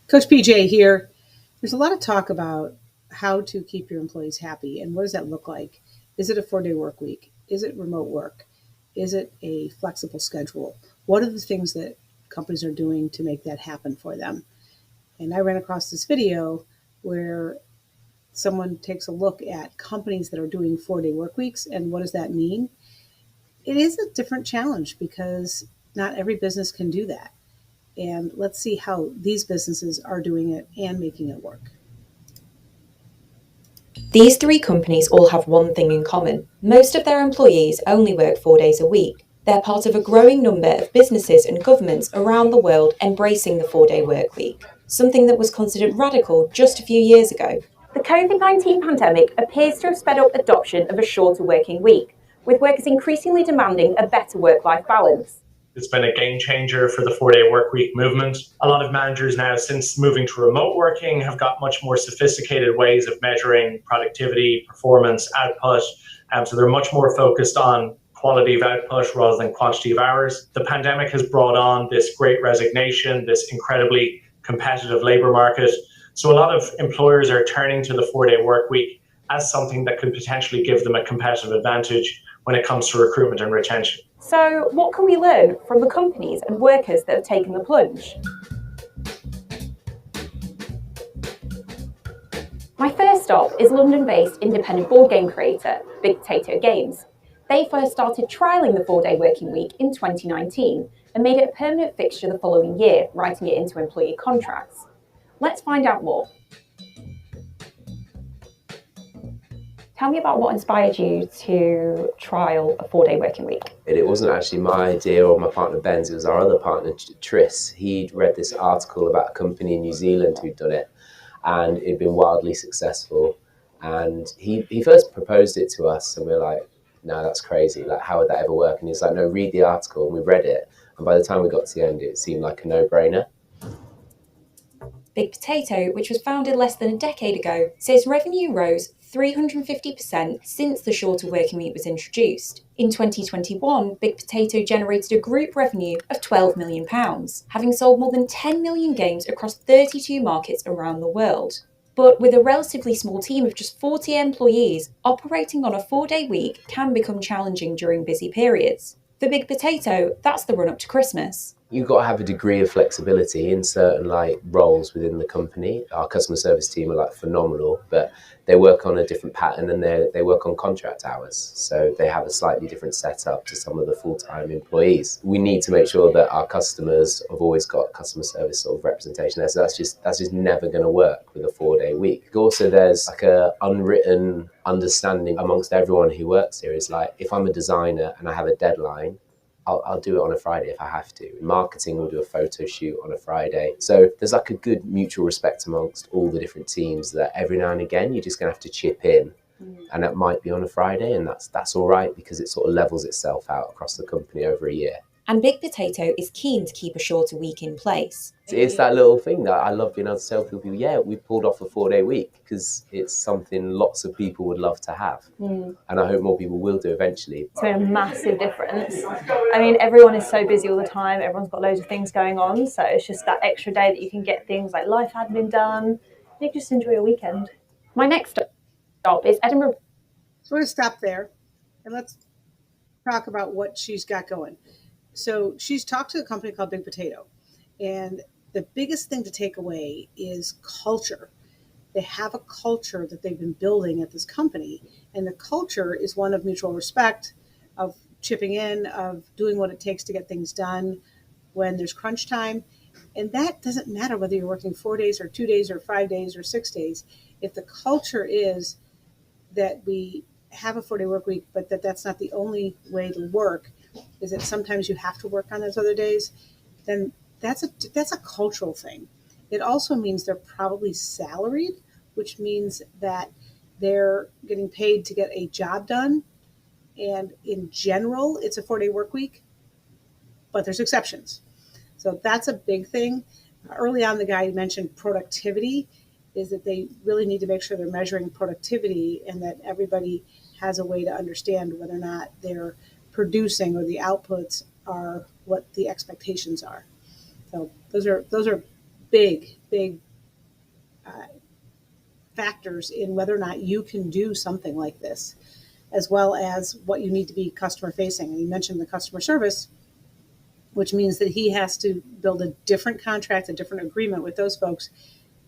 Coach PJ here. There's a lot of talk about how to keep your employees happy and what does that look like? Is it a 4-day work week? Is it remote work? Is it a flexible schedule? What are the things that companies are doing to make that happen for them? And I ran across this video where someone takes a look at companies that are doing 4-day work weeks and what does that mean? It is a different challenge because not every business can do that. And let's see how these businesses are doing it and making it work. These three companies all have one thing in common. Most of their employees only work 4 days a week. They're part of a growing number of businesses and governments around the world embracing the 4-day work week, something that was considered radical just a few years ago. The COVID-19 pandemic appears to have sped up adoption of a shorter working week, with workers increasingly demanding a better work-life balance. It's been a game changer for the 4-day work week movement. A lot of managers now, since moving to remote working, have got much more sophisticated ways of measuring productivity, performance, output. So they're much more focused on quality of output rather than quantity of hours. The pandemic has brought on this great resignation, this incredibly competitive labor market. So a lot of employers are turning to the 4-day work week as something that could potentially give them a competitive advantage when it comes to recruitment and retention. So what can we learn from the companies and workers that have taken the plunge? My first stop is London-based independent board game creator, Big Potato Games. They first started trialling the 4-day working week in 2019 and made it a permanent fixture the following year, writing it into employee contracts. Let's find out more. Tell me about what inspired you to trial a 4-day working week. It wasn't actually my idea or my partner Ben's, it was our other partner Tris. He'd read this article about a company in New Zealand who'd done it and it'd been wildly successful. And he first proposed it to us and we were like, no, that's crazy. Like, how would that ever work? And he's like, no, read the article. And we read it. And by the time we got to the end, it seemed like a no-brainer. Big Potato, which was founded less than a decade ago, says revenue rose 350% since the shorter working week was introduced. In 2021, Big Potato generated a group revenue of £12 million, having sold more than 10 million games across 32 markets around the world. But with a relatively small team of just 40 employees, operating on a 4-day week can become challenging during busy periods. For Big Potato, that's the run-up to Christmas. You've got to have a degree of flexibility in certain roles within the company. Our customer service team are phenomenal, but they work on a different pattern and they work on contract hours. So they have a slightly different setup to some of the full-time employees. We need to make sure that our customers have always got customer service sort of representation there. So that's just never going to work with a 4-day week. Also, there's a unwritten understanding amongst everyone who works here is if I'm a designer and I have a deadline, I'll do it on a Friday if I have to. Marketing will do a photo shoot on a Friday. So there's a good mutual respect amongst all the different teams that every now and again you're just going to have to chip in. And it might be on a Friday and that's all right because it sort of levels itself out across the company over a year. And Big Potato is keen to keep a shorter week in place. It's that little thing that I love being able to tell people, yeah, we pulled off a 4-day week because it's something lots of people would love to have. And I hope more people will do eventually. It's made a massive difference. I mean, everyone is so busy all the time. Everyone's got loads of things going on. So it's just that extra day that you can get things like life admin done. You can just enjoy your weekend. My next stop is Edinburgh. So we're going to stop there and let's talk about what she's got going. So she's talked to a company called Big Potato, and the biggest thing to take away is culture. They have a culture that they've been building at this company, and the culture is one of mutual respect, of chipping in, of doing what it takes to get things done when there's crunch time. And that doesn't matter whether you're working 4 days or 2 days or 5 days or 6 days. If the culture is that we have a 4-day work week, but that's not the only way to work, is that sometimes you have to work on those other days, then that's a cultural thing. It also means they're probably salaried, which means that they're getting paid to get a job done. And in general, it's a 4-day work week, but there's exceptions. So that's a big thing. Early on, the guy mentioned productivity, is that they really need to make sure they're measuring productivity and that everybody has a way to understand whether or not they're producing or the outputs are what the expectations are. So those are big factors in whether or not you can do something like this, as well as what you need to be customer facing. And you mentioned the customer service, which means that he has to build a different contract, a different agreement with those folks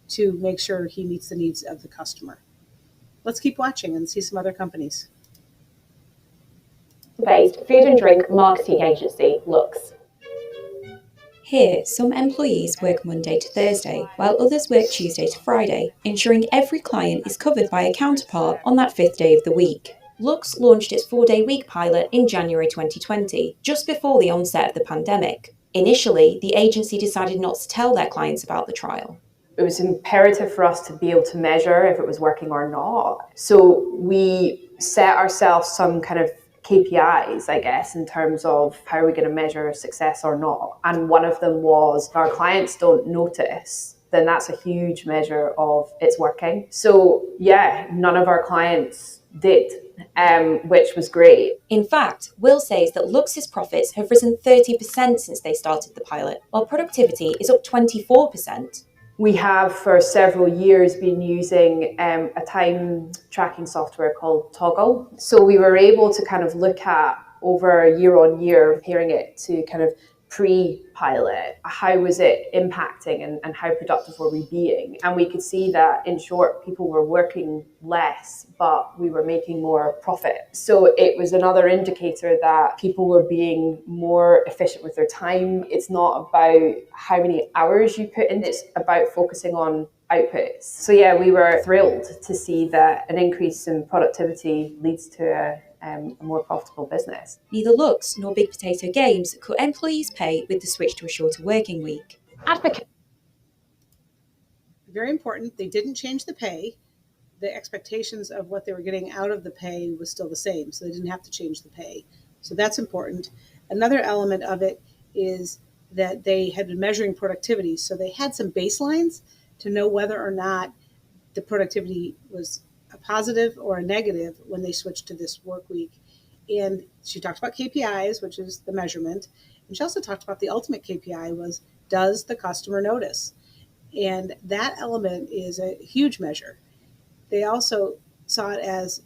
to make sure he meets the needs of the customer. Let's keep watching and see some other companies. Based food and drink marketing agency Lux. Here, some employees work Monday to Thursday, while others work Tuesday to Friday, ensuring every client is covered by a counterpart on that fifth day of the week. Lux launched its 4-day week pilot in January 2020, just before the onset of the pandemic. Initially, the agency decided not to tell their clients about the trial. It was imperative for us to be able to measure if it was working or not. So we set ourselves some kind of KPIs, I guess, in terms of how are we going to measure success or not. And one of them was, if our clients don't notice, then that's a huge measure of it's working. So yeah, none of our clients did, which was great. In fact, Will says that Lux's profits have risen 30% since they started the pilot, while productivity is up 24%. We have for several years been using a time tracking software called Toggle. So we were able to kind of look at over year on year, comparing it to kind of pre-pilot, how was it impacting and how productive were we being? And we could see that, in short, people were working less, but we were making more profit. So it was another indicator that people were being more efficient with their time. It's not about how many hours you put in, it's about focusing on outputs. So yeah, we were thrilled to see that an increase in productivity leads to a more profitable business. Neither Lux nor Big Potato Games cut employees' pay with the switch to a shorter working week. Very important, they didn't change the pay. The expectations of what they were getting out of the pay was still the same, so they didn't have to change the pay. So that's important. Another element of it is that they had been measuring productivity, so they had some baselines to know whether or not the productivity was a positive or a negative when they switched to this work week. And she talked about KPIs, which is the measurement. And she also talked about the ultimate KPI was, does the customer notice? And that element is a huge measure. They also saw it as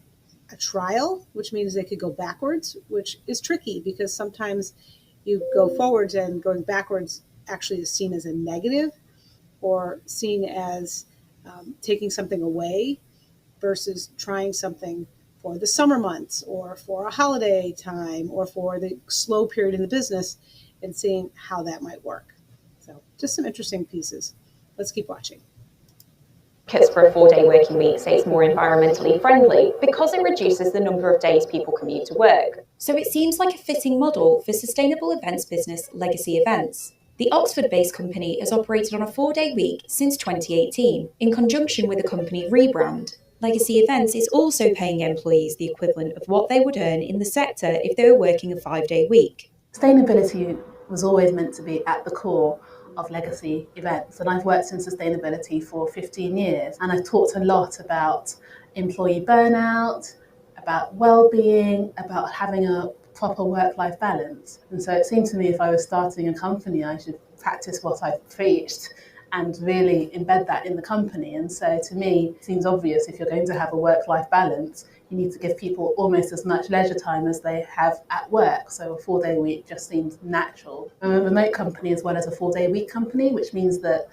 a trial, which means they could go backwards, which is tricky because sometimes you go forwards and going backwards actually is seen as a negative or seen as taking something away versus trying something for the summer months or for a holiday time or for the slow period in the business and seeing how that might work. So just some interesting pieces. Let's keep watching. Because for a 4-day working week say it's more environmentally friendly because it reduces the number of days people commute to work. So it seems like a fitting model for sustainable events business Legacy Events. The Oxford-based company has operated on a 4-day week since 2018 in conjunction with a company rebrand. Legacy Events is also paying employees the equivalent of what they would earn in the sector if they were working a 5-day week. Sustainability was always meant to be at the core of Legacy Events, and I've worked in sustainability for 15 years, and I've talked a lot about employee burnout, about well-being, about having a proper work-life balance. And so it seemed to me if I was starting a company, I should practice what I've preached and really embed that in the company. And so to me, it seems obvious if you're going to have a work-life balance, you need to give people almost as much leisure time as they have at work. So a 4-day week just seems natural. I'm a remote company as well as a 4-day week company, which means that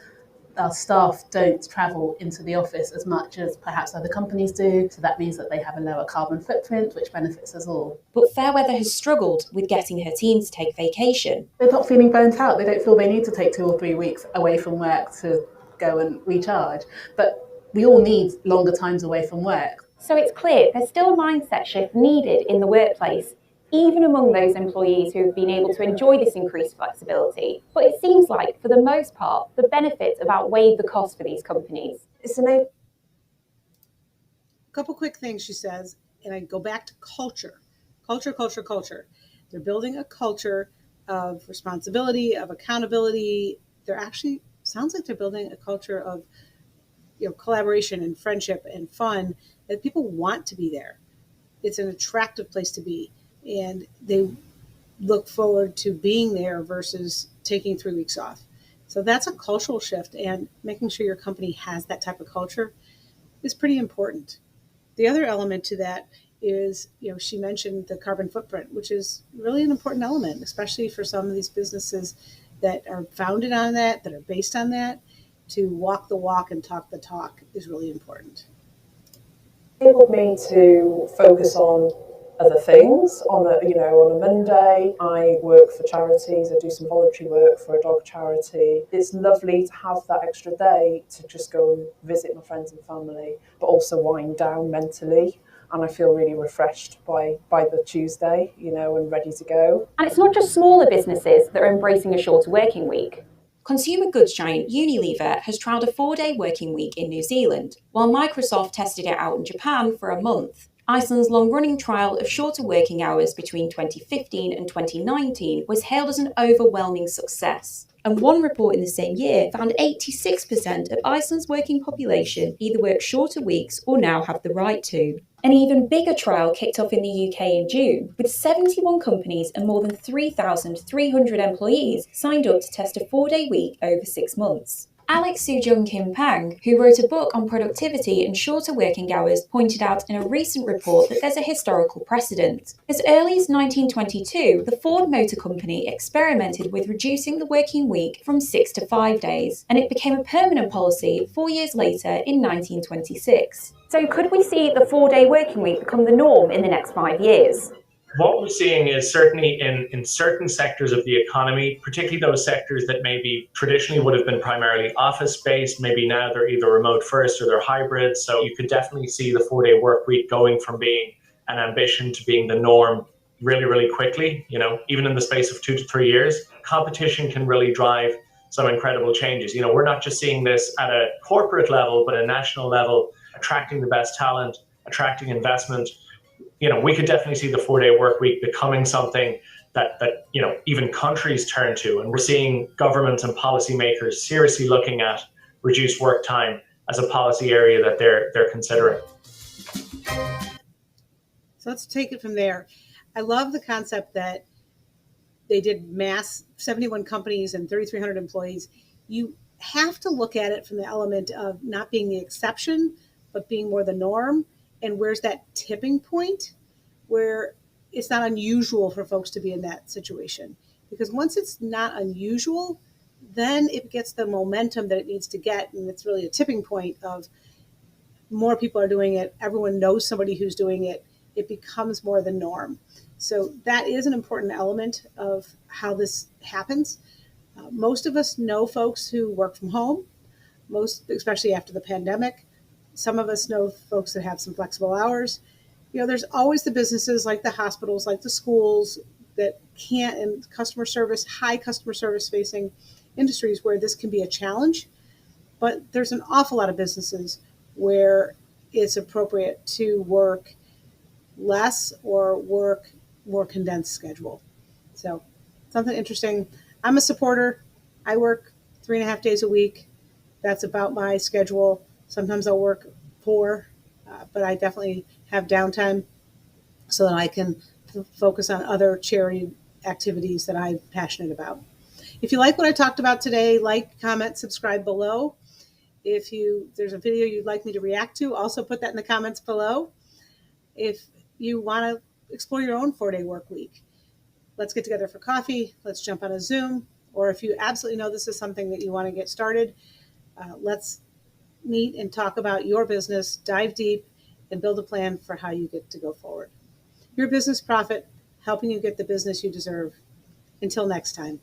our staff don't travel into the office as much as perhaps other companies do. So that means that they have a lower carbon footprint, which benefits us all. But Fairweather has struggled with getting her team to take vacation. They're not feeling burnt out. They don't feel they need to take 2 or 3 weeks away from work to go and recharge. But we all need longer times away from work. So it's clear there's still a mindset shift needed in the workplace, even among those employees who have been able to enjoy this increased flexibility. But it seems like, for the most part, the benefits have outweighed the cost for these companies. A couple quick things she says, and I go back to culture. Culture. They're building a culture of responsibility, of accountability. They're actually, sounds like they're building a culture of collaboration and friendship and fun, that people want to be there. It's an attractive place to be, and they look forward to being there versus taking 3 weeks off. So that's a cultural shift, and making sure your company has that type of culture is pretty important. The other element to that is, she mentioned the carbon footprint, which is really an important element, especially for some of these businesses that are founded on that are based on that. To walk the walk and talk the talk is really important. Enabled me to focus on other things. On a Monday, I work for charities. I do some voluntary work for a dog charity. It's lovely to have that extra day to just go and visit my friends and family, but also wind down mentally. And I feel really refreshed by the Tuesday, and ready to go. And it's not just smaller businesses that are embracing a shorter working week. Consumer goods giant Unilever has trialled a 4-day working week in New Zealand, while Microsoft tested it out in Japan for a month. Iceland's long-running trial of shorter working hours between 2015 and 2019 was hailed as an overwhelming success. And one report in the same year found 86% of Iceland's working population either work shorter weeks or now have the right to. An even bigger trial kicked off in the UK in June, with 71 companies and more than 3,300 employees signed up to test a 4-day week over 6 months. Alex Sujung Kim Pang, who wrote a book on productivity and shorter working hours, pointed out in a recent report that there's a historical precedent. As early as 1922, the Ford Motor Company experimented with reducing the working week from 6 to 5 days, and it became a permanent policy 4 years later in 1926. So could we see the 4-day working week become the norm in the next 5 years? What we're seeing is certainly in certain sectors of the economy, particularly those sectors that maybe traditionally would have been primarily office-based, maybe now they're either remote first or they're hybrid. So you could definitely see the 4-day work week going from being an ambition to being the norm really, really quickly, even in the space of 2 to 3 years. Competition can really drive some incredible changes. We're not just seeing this at a corporate level, but a national level, attracting the best talent, attracting investment. We could definitely see the 4-day work week becoming something that even countries turn to. And we're seeing governments and policymakers seriously looking at reduced work time as a policy area that they're considering. So let's take it from there. I love the concept that they did mass 71 companies and 3,300 employees. You have to look at it from the element of not being the exception, but being more the norm. And where's that tipping point where it's not unusual for folks to be in that situation? Because once it's not unusual, then it gets the momentum that it needs to get. And it's really a tipping point of more people are doing it. Everyone knows somebody who's doing it. It becomes more the norm. So that is an important element of how this happens. Most of us know folks who work from home, especially after the pandemic. Some of us know folks that have some flexible hours. There's always the businesses like the hospitals, like the schools that can't, and high customer service facing industries where this can be a challenge. But there's an awful lot of businesses where it's appropriate to work less or work more condensed schedule. So something interesting. I'm a supporter. I work 3.5 days a week. That's about my schedule. Sometimes I'll work 4, but I definitely have downtime so that I can focus on other charity activities that I'm passionate about. If you like what I talked about today, like, comment, subscribe below. If there's a video you'd like me to react to, also put that in the comments below. If you want to explore your own 4-day work week, let's get together for coffee. Let's jump on a Zoom. Or if you absolutely know this is something that you want to get started, let's meet and talk about your business, dive deep, and build a plan for how you get to go forward. Your Business Profit, helping you get the business you deserve. Until next time.